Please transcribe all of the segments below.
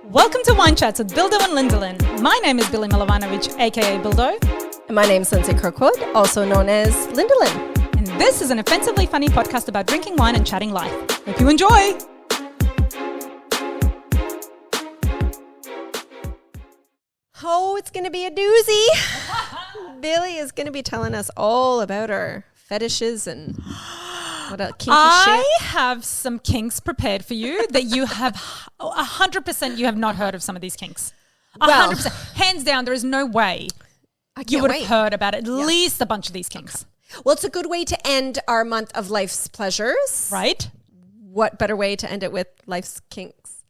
Welcome to Wine Chats with Bildo and Lindelin. My name is Billy Milovanovic, aka Bildo. And my name's Lindsay Kirkwood, also known as Lindelin. And this is an offensively funny podcast about drinking wine and chatting life. Hope you enjoy. Oh, it's going to be a doozy. Billy is going to be telling us all about her fetishes and what a kinky shit. I have some kinks prepared for you that you have 100% you have not heard of some of these kinks. 100%. Hands down, there is no way you would have heard about at least a bunch of these kinks. Okay. Well, it's a good way to end our month of life's pleasures. Right? What better way to end it with life's kinks?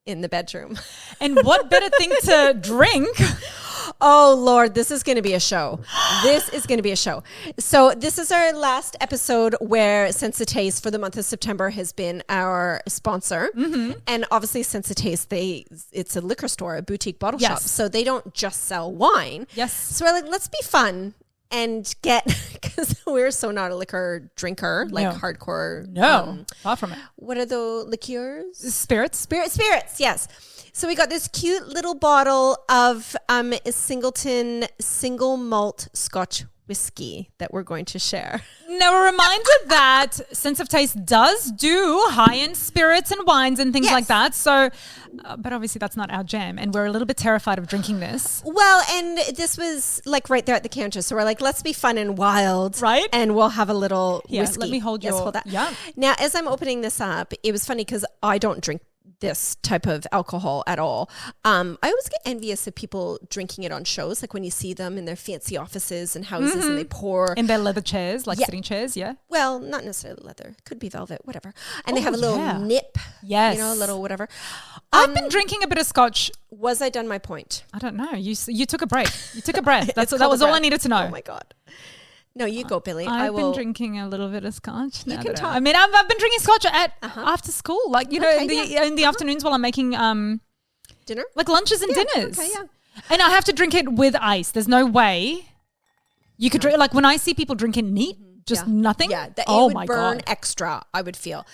In the bedroom. And what better thing to drink? Oh, Lord, this is going to be a show. This is going to be a show. So this is our last episode where Sense of Taste for the month of September has been our sponsor. Mm-hmm. And obviously Sense of Taste, it's a liquor store, a boutique bottle shop. So they don't just sell wine. Yes. So we're like, let's be fun and get, because we're so not a liquor drinker, like hardcore. No, far from it. What are the liqueurs? Spirits, yes. So we got this cute little bottle of Singleton single malt Scotch whiskey that we're going to share. Now, a reminder that Sense of Taste does do high-end spirits and wines and things like that. So, but obviously that's not our jam, and we're a little bit terrified of drinking this. Well, and this was like right there at the counter, so we're like, let's be fun and wild, right? And we'll have a little whiskey. Let me hold hold that. Yeah. Now, as I'm opening this up, it was funny because I don't drink this type of alcohol at all. I always get envious of people drinking it on shows, like when you see them in their fancy offices and houses and they pour in their leather chairs, like sitting chairs. Yeah. Well, not necessarily leather. Could be velvet, whatever. And they have a little nip. Yes. You know, a little whatever. I've been drinking a bit of scotch. Was I done my point? I don't know. You took a break. You took a breath. That was all I needed to know. Oh my God. No, you go, Billy. I've been drinking a little bit of scotch. You can talk. I mean, I've been drinking scotch at after school, like in the afternoons while I'm making dinner, like lunches and dinners. Okay, yeah. And I have to drink it with ice. There's no way you could drink. Like when I see people drink it neat, just nothing. Yeah, it would burn God. extra. I would feel.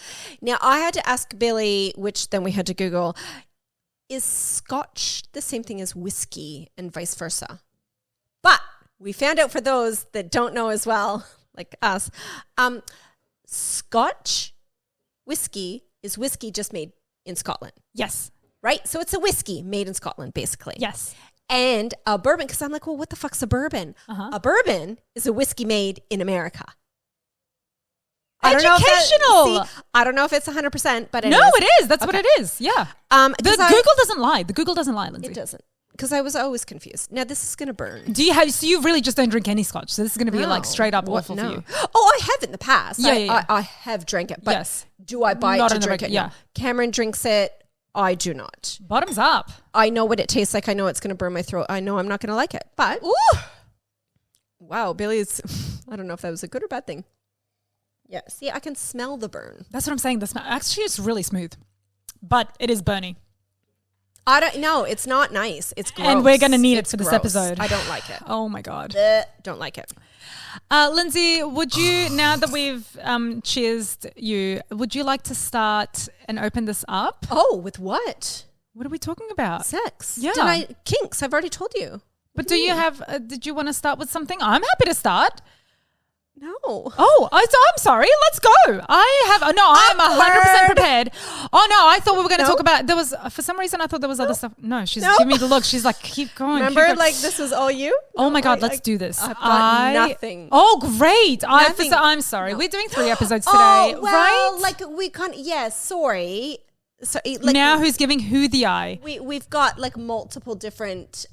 Now I had to ask Billy, which then we had to Google: is scotch the same thing as whiskey and vice versa? But we found out for those that don't know as well, like us, Scotch whiskey is whiskey just made in Scotland. Yes. Right? So it's a whiskey made in Scotland, basically. Yes. And a bourbon, because I'm like, well, what the fuck's a bourbon? A bourbon is a whiskey made in America. Educational. I don't know if it's 100%, but no, it is. That's what it is. Yeah. Google doesn't lie. The Google doesn't lie, Lindsay. It doesn't. Because I was always confused. Now this is going to burn. So you really just don't drink any scotch. So this is going to be like straight up awful for you. Oh, I have in the past. Yeah. I have drank it, but do I buy it to drink it? Yeah. No. Cameron drinks it. I do not. Bottoms up. I know what it tastes like. I know it's going to burn my throat. I know I'm not going to like it. But wow, Billy's. I don't know if that was a good or bad thing. Yeah. See, I can smell the burn. That's what I'm saying. The smell actually is really smooth, but it is burny. I don't know. It's not nice. It's gross. And we're going to need it for this episode. I don't like it. Oh my God. Don't like it. Lindsay, would you, now that we've cheersed you, would you like to start and open this up? Oh, with what? What are we talking about? Sex. Yeah. Kinks. I've already told you. But do you have, did you want to start with something? I'm happy to start. No. Oh, I'm sorry. Let's go. I'm 100% prepared. Oh, no, I thought we were going to talk about, for some reason, I thought there was other stuff. No, she's giving me the look. She's like, keep going. Remember, like, this was all you? Oh, my God, let's do this. I've got nothing. Oh, great. Nothing. I'm sorry. No. We're doing 3 episodes today, well, right? Like, we can't, sorry. So, like, now who's giving who the eye? We've got like multiple different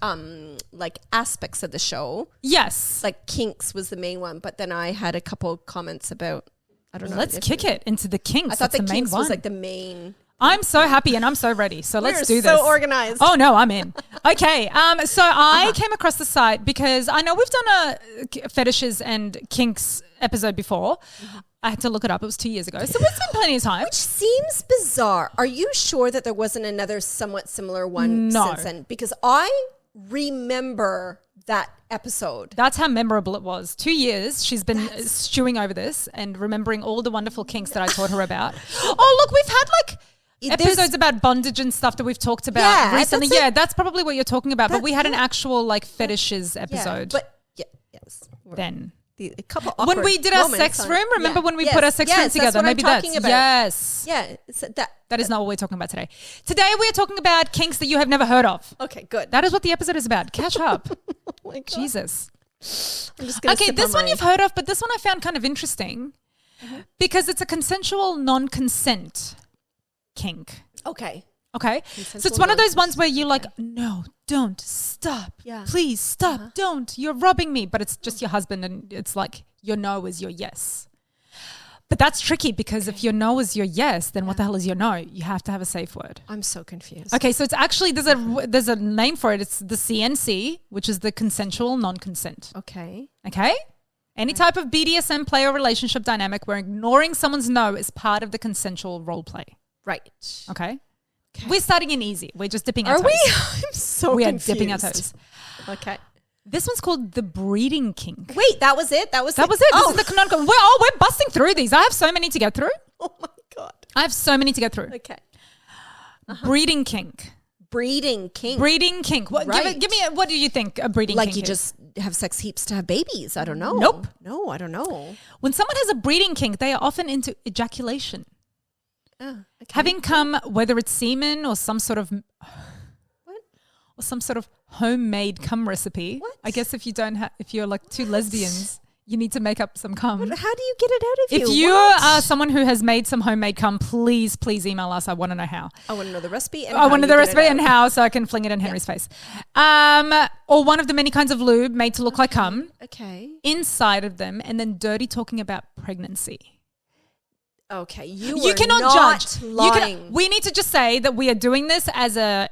like aspects of the show. Yes. Like Kinks was the main one, but then I had a couple comments about, I don't know. Let's kick it into the Kinks. I thought the Kinks main was like the main. I'm so happy and I'm so ready. So let's do this. So organized. Oh no, I'm in. Okay. So I came across the site because I know we've done a fetishes and kinks episode before. I had to look it up. It was 2 years ago. So it's been plenty of time. Which seems bizarre. Are you sure that there wasn't another somewhat similar one since then? Because I remember that episode. That's how memorable it was. 2 years she's been stewing over this and remembering all the wonderful kinks that I taught her about. Oh, look, we've had like episodes about bondage and stuff that we've talked about recently. Yeah, that's probably what you're talking about. But we had an actual like fetishes episode. But yes. Then. A couple when we did our sex room, remember when we put our sex room together? Maybe that's about. Yes. Yeah. That is not what we're talking about today. Today we are talking about kinks that you have never heard of. Okay, good. That is what the episode is about. Catch up. Oh my God. Jesus. I'm just gonna this one you've heard of, but this one I found kind of interesting because it's a consensual non-consent kink. Okay. So it's one of those ones where you're like, no, don't, stop. Yeah. Please stop, don't. You're robbing me. But it's just your husband and it's like your no is your yes. But that's tricky because if your no is your yes, then what the hell is your no? You have to have a safe word. I'm so confused. Okay, so it's actually, there's a name for it. It's the CNC, which is the consensual non-consent. Okay. Any type of BDSM play or relationship dynamic where ignoring someone's no is part of the consensual role play. Right. Okay. We're starting in easy. We're just dipping our toes. Are we? I'm so confused. We are dipping our toes. Okay. This one's called the breeding kink. Wait, that was it? That was it? Oh. This is the canonical. We're busting through these. I have so many to get through. Oh my God. I have so many to get through. Okay. Breeding kink. Breeding kink. What, right. give me what do you think a breeding kink is? Like you just have sex heaps to have babies. I don't know. Nope. No, I don't know. When someone has a breeding kink, they are often into ejaculation. Having come, whether it's semen or some sort of homemade cum recipe. What? I guess if you're like two lesbians, you need to make up some cum. But how do you get it out of you? If you are someone who has made some homemade cum, please email us. I want to know how. I want to know the recipe. And how so I can fling it in Henry's face. Or one of the many kinds of lube made to look like cum. Okay. Inside of them, and then dirty talking about pregnancy. Okay, you cannot judge. We need to just say that we are doing this as a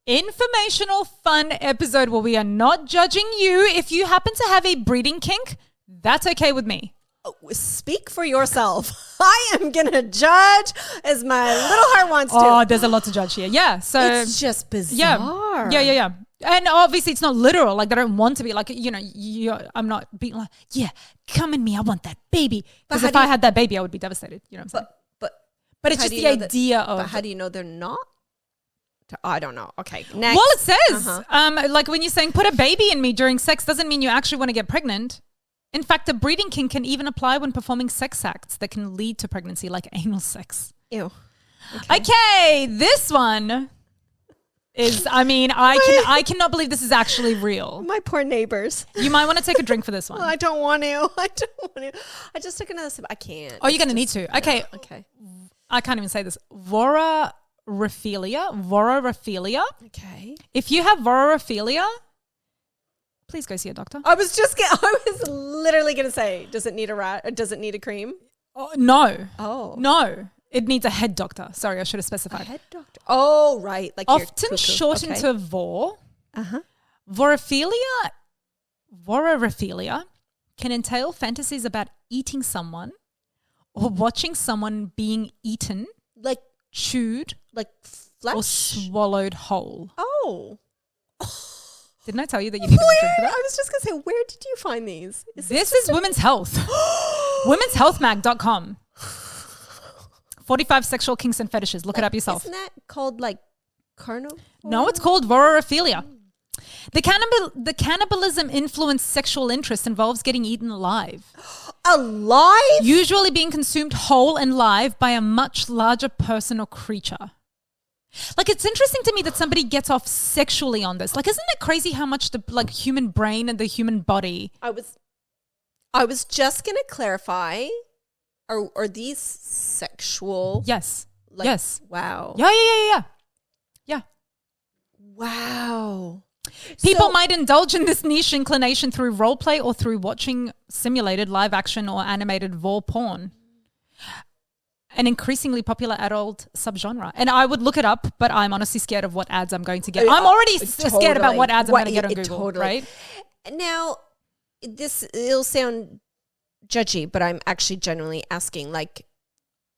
informational, fun episode where we are not judging you. If you happen to have a breeding kink, that's okay with me. Oh, speak for yourself. I am gonna judge as my little heart wants to. Oh, there's a lot to judge here. Yeah, so it's just bizarre. Yeah. And obviously it's not literal. Like they don't want to be like, I'm not being like, yeah, come in me. I want that baby. Because if I had that baby, I would be devastated. You know what I'm saying? But it's just the idea of. But how do you know they're not? I don't know. Okay. Next. Well, it says, like when you're saying put a baby in me during sex doesn't mean you actually want to get pregnant. In fact, a breeding kink can even apply when performing sex acts that can lead to pregnancy, like anal sex. Ew. Okay, this one is, I cannot believe this is actually real. My poor neighbors. You might want to take a drink for this one. I don't want to. I just took another sip. I can't. Oh, you're going to need to. Okay. Okay. I can't even say this. Vorarephiliacs. Okay. If you have vorarephiliacs, please go see a doctor. I was literally going to say, does it need a rat or does it need a cream? Oh, no. Oh. No. It needs a head doctor. Sorry, I should have specified. A head doctor. Oh, right. Like often shortened to vore. Vorephilia can entail fantasies about eating someone or watching someone being eaten, like chewed, like flesh, or swallowed whole. Oh. Didn't I tell you that you need to drink for that? I was just going to say, where did you find these? This is Women's Health. womenshealthmag.com. 45 sexual kinks and fetishes. Look it up yourself. Isn't that called like carnivore? No, it's called vorarephilia. The cannibalism influenced sexual interest involves getting eaten alive. Alive? Usually being consumed whole and live by a much larger person or creature. Like, it's interesting to me that somebody gets off sexually on this. Like, isn't it crazy how much the human brain and the human body? I was just going to clarify. Are these sexual? Yes. Yes. Wow. Yeah. Wow. People might indulge in this niche inclination through role play or through watching simulated live action or animated vore porn. An increasingly popular adult subgenre. And I would look it up, but I'm honestly scared of what ads I'm going to get. I'm already scared about what ads I'm going to get on Google, right? Now, it'll sound judgy, but I'm actually genuinely asking, like,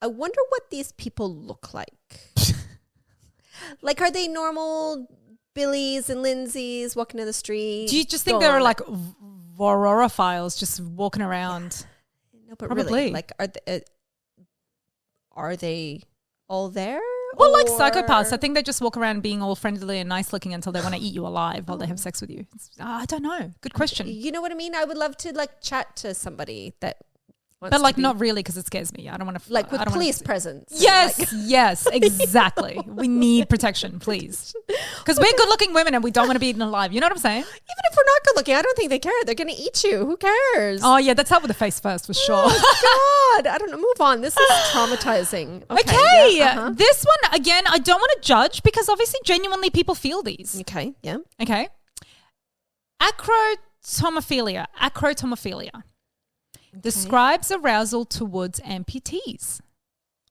I wonder what these people look like. Like, are they normal Billies and Lindsays walking down the street? Do you just think they're like vorophiles just walking around? No, but probably. Really, like, are they all there? Well, like psychopaths, I think they just walk around being all friendly and nice looking until they want to eat you alive while they have sex with you. I don't know. Good question. You know what I mean? I would love to like chat to somebody that wants But like to be, not really because it scares me. I don't want to. like with police presence. Yes, Like, yes, exactly. We need protection, please. Because we're good looking women and we don't want to be eaten alive. You know what I'm saying? even if we're not good looking, I don't think they care. They're going to eat you. Who cares? Oh, yeah, that's out with the face first for sure. Oh, God. I don't know. Move on. This is traumatizing. Okay. Yeah, uh-huh. This one, again, I don't want to judge because obviously genuinely people feel these. Okay. Yeah. Okay. Acrotomophilia. Describes arousal towards amputees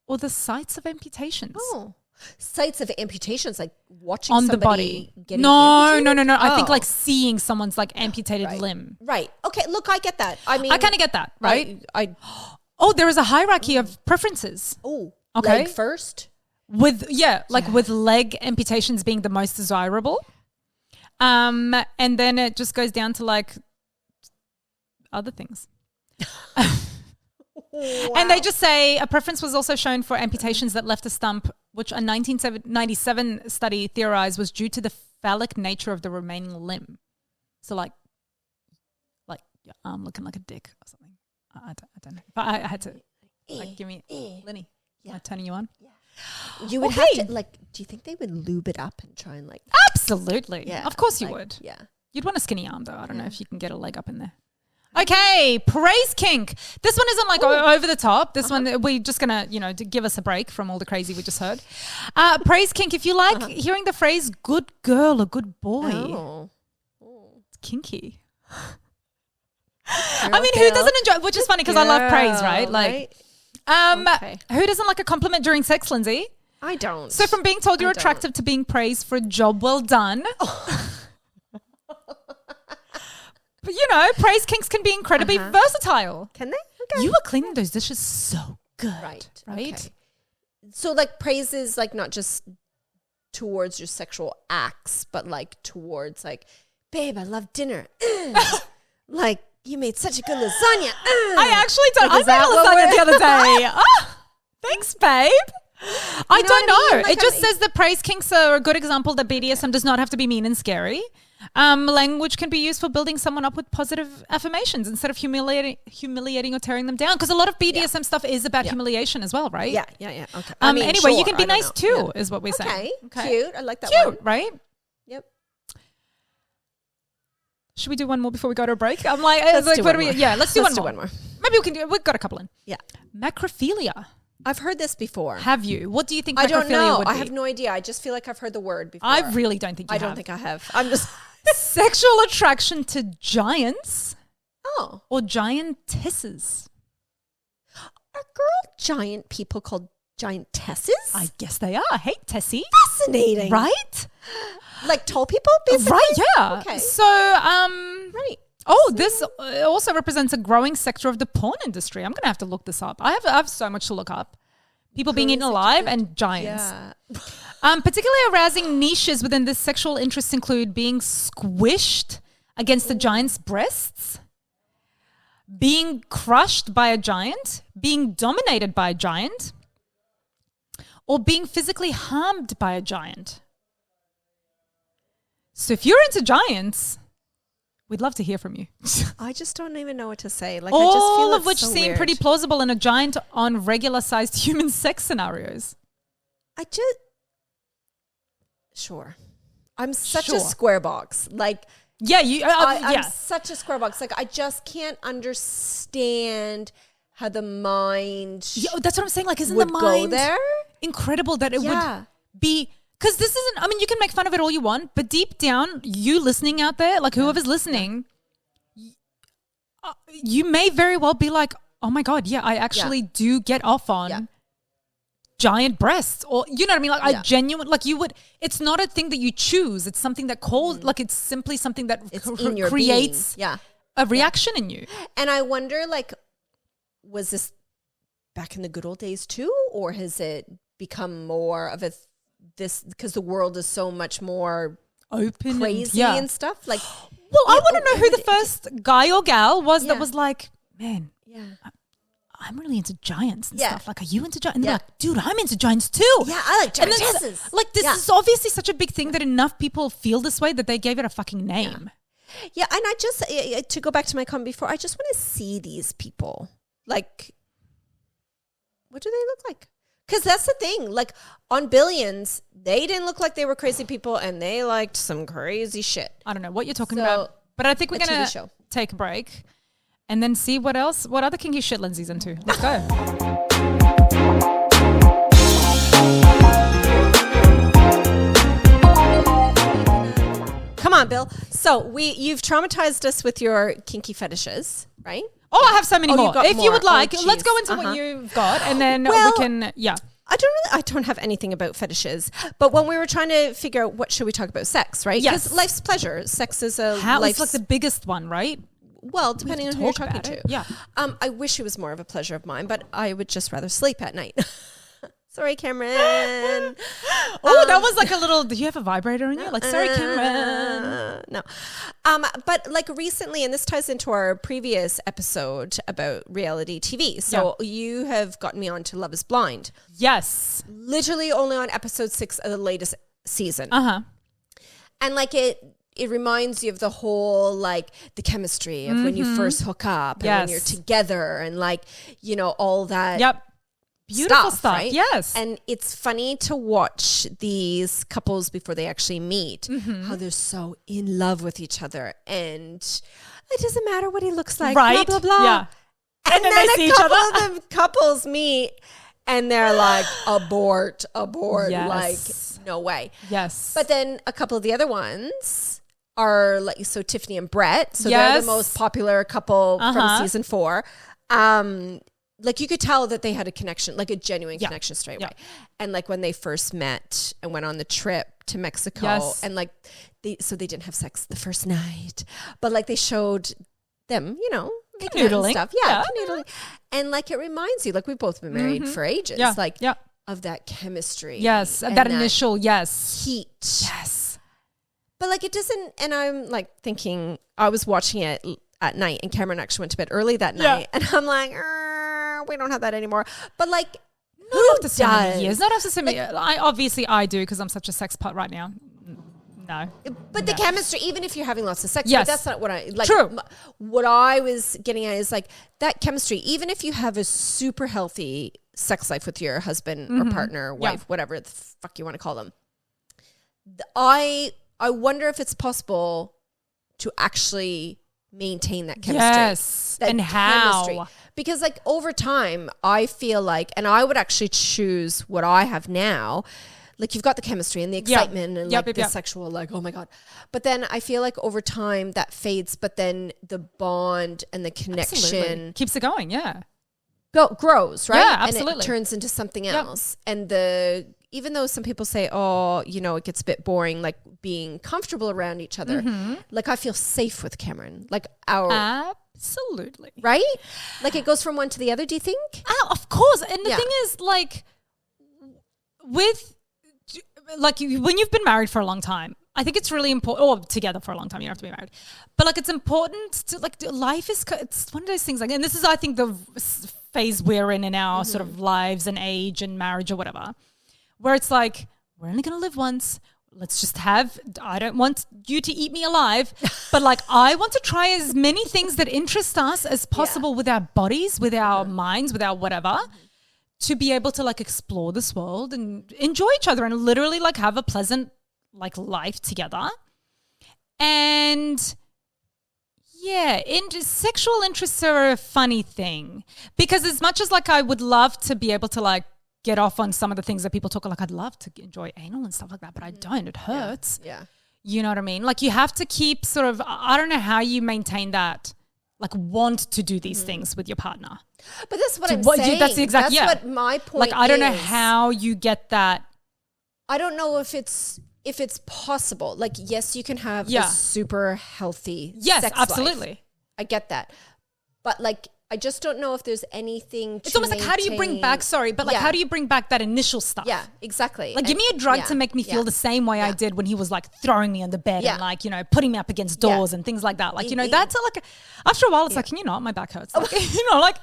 or the sites of amputations. Oh. Sites of amputations, like watching On the somebody body. getting No. amputated? I think Oh. like seeing someone's like amputated limb. Right. Okay. Look, I get that. I mean, I kind of get that, right? I There is a hierarchy of preferences. oh, Okay. leg first. With with leg amputations being the most desirable. And then it just goes down to like other things. And they just say a preference was also shown for amputations that left a stump, which a 1997 study theorized was due to the phallic nature of the remaining limb. So like your arm looking like a dick or something. I don't know. But I had to give me Lenny. Am I turning you on? Yeah. You would have to like. Do you think they would lube it up and try and like? Absolutely. Yeah. Of course you like, would. Yeah. You'd want a skinny arm though. I don't know if you can get a leg up in there. Okay, praise kink. This one isn't like over the top. This one, we're just going to, to give us a break from all the crazy we just heard. Praise kink, if you like hearing the phrase good girl or good boy, it's kinky. I mean, who doesn't enjoy, which is funny because I love praise, right? Like, who doesn't like a compliment during sex, Lindsay? I don't. So from being told you're attractive to being praised for a job well done. But praise kinks can be incredibly versatile. Can they? Okay. You were cleaning those dishes so good. Right? Okay. So like praise is like not just towards your sexual acts, but like towards like, babe, I love dinner. Like you made such a good lasagna. I actually don't. I made a lasagna the other day. Thanks, babe. I don't know. Like, it just says that praise kinks are a good example that BDSM does not have to be mean and scary. Language can be used for building someone up with positive affirmations instead of humiliating or tearing them down. Because a lot of BDSM stuff is about humiliation as well, right? Yeah. Okay. Anyway, you can be nice too, is what we're saying. Okay. Cute. I like that. Cute, one. Right? Yep. Should we do one more before we go to a break? I'm like, let's do one more. Maybe we can do. We've got a couple in. Yeah. Macrophilia. I've heard this before. Have you? What do you think? I don't know. Would be? I have no idea. I just feel like I've heard the word before. I really don't think you have. I don't think I have. I'm just sexual attraction to giants. Oh. Or giantesses. Are girl giant people called giantesses? I guess they are. Hey, Tessie. Fascinating. Right? Like tall people, basically? Right, yeah. Okay. So, right. Oh, this also represents a growing sector of the porn industry. I'm going to have to look this up. I have so much to look up. People being eaten alive and giants. Yeah. Particularly arousing niches within this sexual interests include being squished against a giant's breasts, being crushed by a giant, being dominated by a giant, or being physically harmed by a giant. So if you're into giants, we'd love to hear from you. I just don't even know what to say. Like, all I just feel of which so seem weird. pretty plausible in a giant on regular-sized human sex scenarios. Sure. I'm such a square box. Like, yeah, I'm such a square box. Like, I just can't understand how the mind. Yeah, that's what I'm saying. Like, isn't would the mind go there? Incredible that it would be? Because this isn't. I mean, you can make fun of it all you want, but deep down, you listening out there, like whoever's listening, you may very well be like, "Oh my god, yeah, I actually do get off on." Giant breasts, or you know what I mean? Like I genuine, like you would. It's not a thing that you choose. It's something that like it's simply something that in your creates a reaction in you. And I wonder, like, was this back in the good old days too, or has it become more of this because the world is so much more open, crazy and stuff? Like, well, I want to know who the first guy or gal was that was like, man, I'm really into giants and Yeah. stuff. Like, are you into giants? And Yeah. they're like, dude, I'm into giants too. Yeah, I like And then giantesses. like, this is obviously such a big thing that enough people feel this way that they gave it a fucking name. Yeah, and I just, to go back to my comment before, I just want to see these people. Like, what do they look like? Because that's the thing. Like, on Billions, they didn't look like they were crazy people, and they liked some crazy shit. I don't know what you're talking about, but I think we're going to take a break and then see what other kinky shit Lindsay's into. Let's go. Come on, Bill. So you've traumatized us with your kinky fetishes, right? Oh, I have so many more. If you would like, oh, let's go into what you've got, and then we can, I don't have anything about fetishes, but when we were trying to figure out what should we talk about, sex, right? Yes. Because life's pleasure. Sex is it's like the biggest one, right? Well, depending on who you're talking to. Yeah. I wish it was more of a pleasure of mine, but I would just rather sleep at night. Sorry, Cameron. That was like a little, do you have a vibrator in you? Like, sorry, Cameron. No. But like recently, and this ties into our previous episode about reality TV. So you have gotten me on to Love is Blind. Yes. Literally only on episode 6 of the latest season. Uh-huh. And like it reminds you of the whole, like the chemistry of when you first hook up and when you're together and like, you know, all that. Yep. Beautiful stuff, right? Yes. And it's funny to watch these couples before they actually meet, how they're so in love with each other. And it doesn't matter what he looks like, right? blah, blah, blah. Yeah. And then they see each other. Of the couples meet and they're like, abort, Yes. like, no way. Yes. But then a couple of the other ones are like, so Tiffany and Brett. So they're the most popular couple from season 4. Like you could tell that they had a connection, like a genuine connection straight away. And like when they first met and went on the trip to Mexico and like they didn't have sex the first night, but like they showed them, you know, canoodling stuff. Yeah, canoodling. And like it reminds you, like we've both been married for ages. Like of that chemistry. Yes. That initial, heat. Yes. But like it doesn't, and I'm like thinking, I was watching it at night and Cameron actually went to bed early that night and I'm like, we don't have that anymore. But like, not after so many years. Not after so many. I do because I'm such a sex pot right now. No. But the chemistry, even if you're having lots of sex, but that's not what I like. True. What I was getting at is like that chemistry, even if you have a super healthy sex life with your husband or partner, wife, whatever the fuck you want to call them. I wonder if it's possible to actually maintain that chemistry. Yes. That and chemistry. how? Because like over time, I feel like, and I would actually choose what I have now. Like you've got the chemistry and the excitement and like the sexual, like, oh my God. But then I feel like over time that fades, but then the bond and the connection keeps it going. Yeah. Grows, right? Yeah, absolutely. And it turns into something else. And even though some people say, oh, you know, it gets a bit boring, like being comfortable around each other, like I feel safe with Cameron. Like Absolutely. Right? Like it goes from one to the other, do you think? Oh, of course. And the thing is, like, when you've been married for a long time, I think it's really important, or together for a long time, you don't have to be married. But like, it's important to like, life is, it's one of those things like, and this is, I think, the phase we're in our sort of lives and age and marriage or whatever, where it's like, we're only going to live once. Let's just I don't want you to eat me alive, but like, I want to try as many things that interest us as possible with our bodies, with our minds, with our whatever, to be able to like explore this world and enjoy each other and literally like have a pleasant like life together. And sexual interests are a funny thing because as much as like I would love to be able to like get off on some of the things that people talk, like I'd love to enjoy anal and stuff like that, but I don't. It hurts. Yeah. You know what I mean? Like you have to keep sort of, I don't know how you maintain that, like want to do these things with your partner. But that's what I'm saying. That's the exact, what my point is. Like I don't know how you get that. I don't know if it's possible. Like, yes, you can have a super healthy sex absolutely. life. I get that. But like, I just don't know if there's anything It's almost like, how do you bring back, how do you bring back that initial stuff? Yeah, exactly. Like, give me a drug to make me feel the same way I did when he was like throwing me on the bed and like, you know, putting me up against doors and things like that. Like, you know, that's like, after a while, it's like, can you not? My back hurts. Like, you know, like,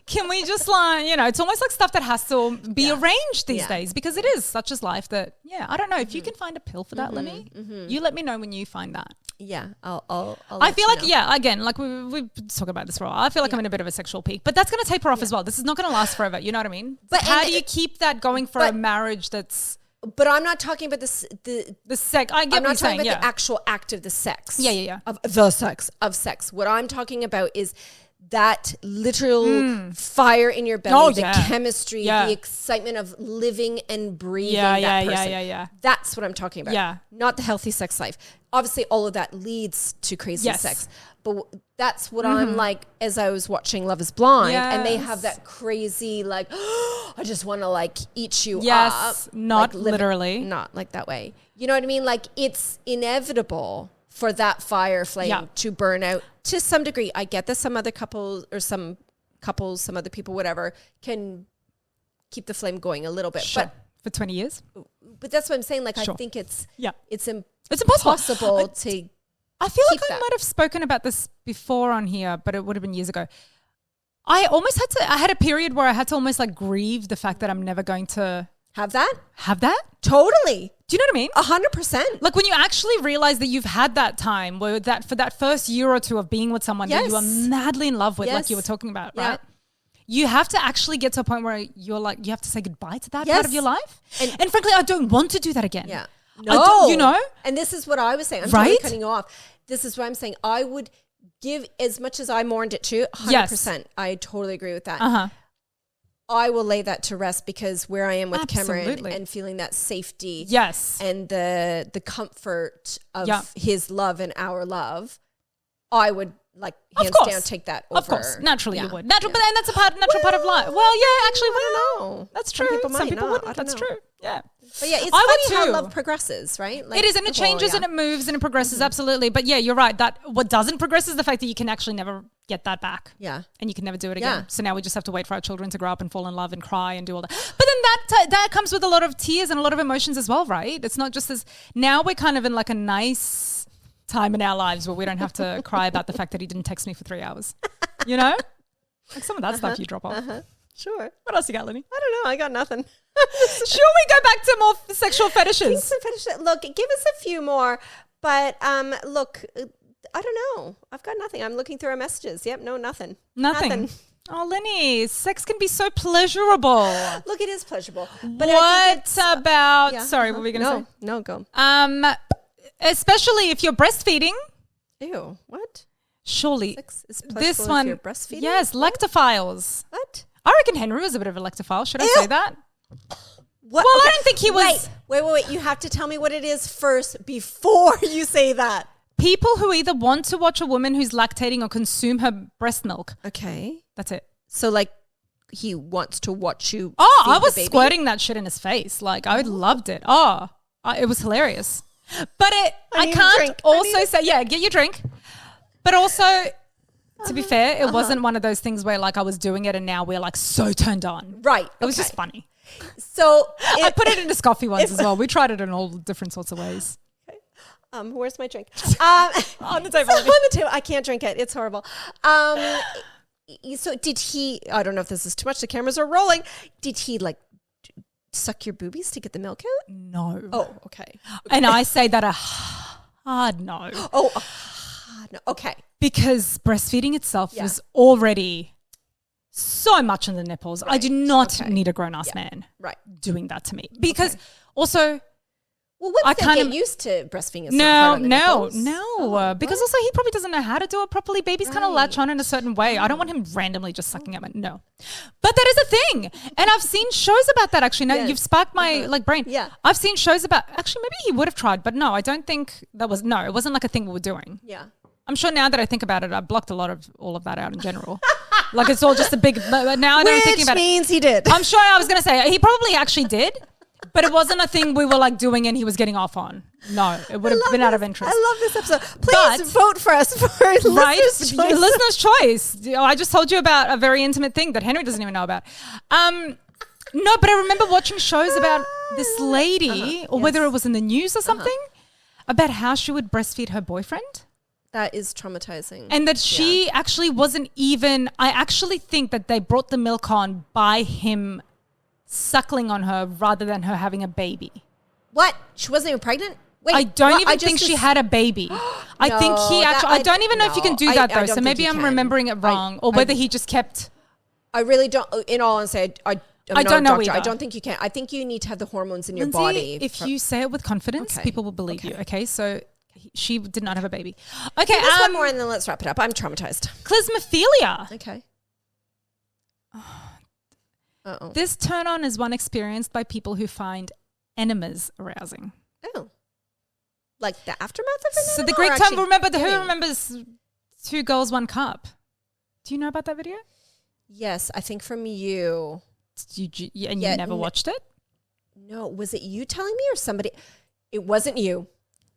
Can we just it's almost like stuff that has to be arranged these days because it is such as life that, I don't know. If you can find a pill for that, Lenny, you let me know when you find that. Yeah, I'll I feel like, again, like we've talked about this for a while. I feel like I'm in a bit of a sexual peak, but that's going to taper off as well. This is not going to last forever. You know what I mean? But how do you keep that going for a marriage that's... But I'm not talking about the sex. I get I'm what not talking saying, about the actual act of the sex. Yeah. Of the sex. What I'm talking about is that literal fire in your belly, the chemistry, the excitement of living and breathing that person. Yeah. That's what I'm talking about. Yeah. Not the healthy sex life. Obviously, all of that leads to crazy sex. But that's what I'm like as I was watching Love is Blind. And they have that crazy, like, I just want to, like, eat you up. Not like, literally. Not like that way. You know what I mean? Like, it's inevitable for that fire flame to burn out to some degree. I get that some other couples or some other people, whatever, can keep the flame going a little bit. Sure. But for 20 years. But that's what I'm saying. Like, I think it's impossible to... I feel like I might have spoken about this before on here, but it would have been years ago. I had a period where I had to almost like grieve the fact that I'm never going to have that. Totally. Do you know what I mean? 100%. Like when you actually realize that you've had that time where for that first year or two of being with someone that you are madly in love with, like you were talking about, right? You have to actually get to a point where you're like, you have to say goodbye to that part of your life. And frankly, I don't want to do that again. Yeah. No. You know? And this is what I was saying. I'm totally cutting you off. This is what I'm saying. I would give as much as I mourned it too. 100%. Yes. I totally agree with that. I will lay that to rest because where I am with Cameron and feeling that safety and the comfort of his love and our love, I would like hands down take that over. Of course. Naturally you would. But and that's a natural part of life. Well, yeah, actually, I don't know. That's true. Some people wouldn't. That's true. Yeah. But yeah, it's funny how love progresses, right? Like, it is, and it changes and it moves and it progresses, absolutely. But yeah, you're right. That what doesn't progress is the fact that you can actually never get that back. Yeah. And you can never do it again. So now we just have to wait for our children to grow up and fall in love and cry and do all that. But then that comes with a lot of tears and a lot of emotions as well, right? It's not just as, now we're kind of in like a nice time in our lives where we don't have to cry about the fact that he didn't text me for 3 hours. You know? Like some of that stuff you drop off. Sure. What else you got, Lenny? I don't know. I got nothing. Should we go back to more sexual fetishes? Kinks and fetishes. Look, give us a few more. But look, I don't know. I've got nothing. I'm looking through our messages. Yep, no, nothing. Nothing. Oh, Lenny, sex can be so pleasurable. Look, it is pleasurable. But what about? Sorry, what were we going to say? No, go. Especially if you're breastfeeding. Ew. What? Surely sex is pleasurable this one. If you're breastfeeding? Yes, lectophiles. What? I reckon Henry was a bit of a lectophile. Should I say that? What? Well, I don't think he was. Wait. You have to tell me what it is first before you say that. People who either want to watch a woman who's lactating or consume her breast milk. Okay. That's it. So like he wants to watch you. Oh, I was squirting that shit in his face. Like I loved it. Oh, it was hilarious. But I can't also say, get your drink. But also, to be fair, it wasn't one of those things where like I was doing it and now we're like so turned on. Right. It was just funny. So I put it into Scoffy once as well. We tried it in all different sorts of ways. Okay. Where's my drink? On the table. On the table. I can't drink it. It's horrible. So did he, I don't know if this is too much. The cameras are rolling. Did he like suck your boobies to get the milk out? No. Oh, okay. And I say that a hard no. Oh, no. Okay. Because breastfeeding itself is already so much in the nipples. Right. I do not need a grown-ass man doing that to me. Because also... Well, what's that get used to breastfeeding? No. Because also he probably doesn't know how to do it properly. Babies kind of latch on in a certain way. I don't want him randomly just sucking at my... No. But that is a thing. And I've seen shows about that actually. Now you've sparked my brain. Yeah. I've seen shows about... Actually, maybe he would have tried. But no, I don't think that was... No, it wasn't like a thing we were doing. Yeah. I'm sure now that I think about it, I've blocked a lot of all of that out in general. Like it's all just a big... Now I know I'm thinking about it. Which means he did. I'm sure I was going to say he probably actually did. But it wasn't a thing we were like doing and he was getting off on. No, it would have been out of interest. I love this episode. Please vote for us for listener's choice. Listener's choice. I just told you about a very intimate thing that Henry doesn't even know about. No, but I remember watching shows about this lady or whether it was in the news or something about how she would breastfeed her boyfriend. That is traumatizing. And that she actually wasn't even, I actually think that they brought the milk on by him suckling on her rather than her having a baby. What? She wasn't even pregnant? Wait, I don't even think she had a baby. I think he actually, I don't even know if you can do that though. So maybe I'm remembering it wrong or whether he just kept. I really don't, in all honesty, I don't know either. I don't think you can. I think you need to have the hormones in your Lindsay, body. If you say it with confidence, people will believe you. Okay, so she did not have a baby. Okay, just one more and then let's wrap it up. I'm traumatized. Clismophilia. Okay. Uh-oh. This turn on is one experienced by people who find enemas arousing. Oh. Like the aftermath of an So the Greek term, who remembers 2 girls, 1 cup? Do you know about that video? Yes, I think from you. You never watched it? No, was it you telling me or somebody? It wasn't you.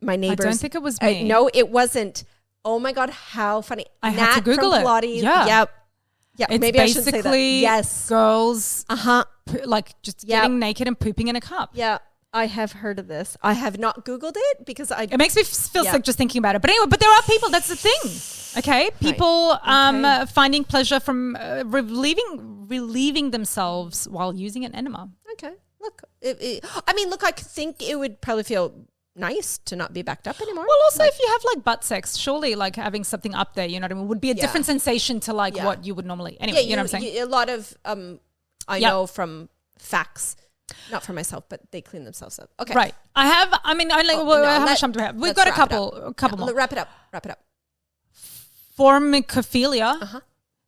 My neighbors. I don't think it was me. No, it wasn't. Oh my God, how funny. I had to Google it. Pilates. Yeah. Yep. Yeah, it's maybe I should say that. Yes. Girls just getting naked and pooping in a cup. Yeah, I have heard of this. I have not Googled it because it makes me feel sick just thinking about it. But anyway, there are people, that's the thing. Okay? People finding pleasure from relieving themselves while using an enema. Okay. Look, I think it would probably feel nice to not be backed up anymore. Well, also if you have like butt sex, surely like having something up there, you know what I mean, would be a different sensation to like what you would normally. Anyway, you know what I'm saying? A lot of I know from facts, not for myself, but they clean themselves up. Okay, right. How much time do we have? We've got a couple more. Wrap it up. Formicophilia,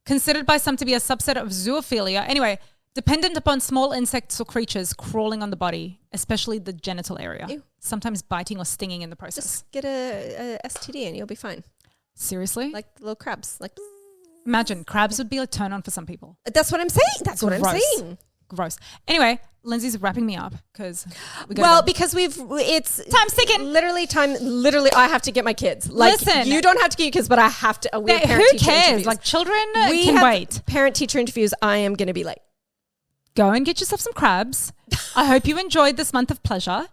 considered by some to be a subset of zoophilia. Anyway, dependent upon small insects or creatures crawling on the body, especially the genital area. Ew. Sometimes biting or stinging in the process. Just get a STD and you'll be fine. Seriously? Like little crabs. Like, imagine crabs would be a turn on for some people. That's what I'm saying. Gross. Anyway, Lindsay's wrapping me up because because it's time's ticking. Literally, I have to get my kids. Like, listen, you don't have to get your kids, but I have to. We have who cares? Interviews. Like children can wait. Parent-teacher interviews. I am going to be late. Go and get yourself some crabs. I hope you enjoyed this month of pleasure.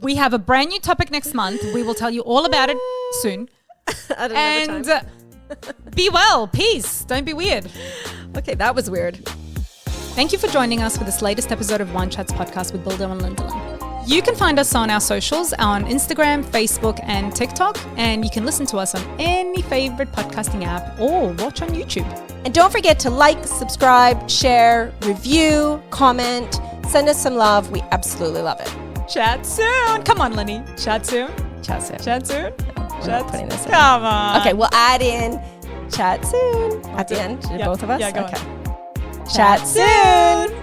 We have a brand new topic next month. We will tell you all about it soon. And be well. Peace. Don't be weird. Okay, that was weird. Thank you for joining us for this latest episode of Wine Chats podcast with Bildo and Lindelin. You can find us on our socials on Instagram, Facebook, and TikTok. And you can listen to us on any favorite podcasting app or watch on YouTube. And don't forget to like, subscribe, share, review, comment, send us some love. We absolutely love it. Chat soon. Come on, Lenny. Chat soon. Chat soon. Chat soon. Chat putting this in. Come on. Okay, we'll add in chat soon at the end. Both of us? Yeah, go on. Chat soon.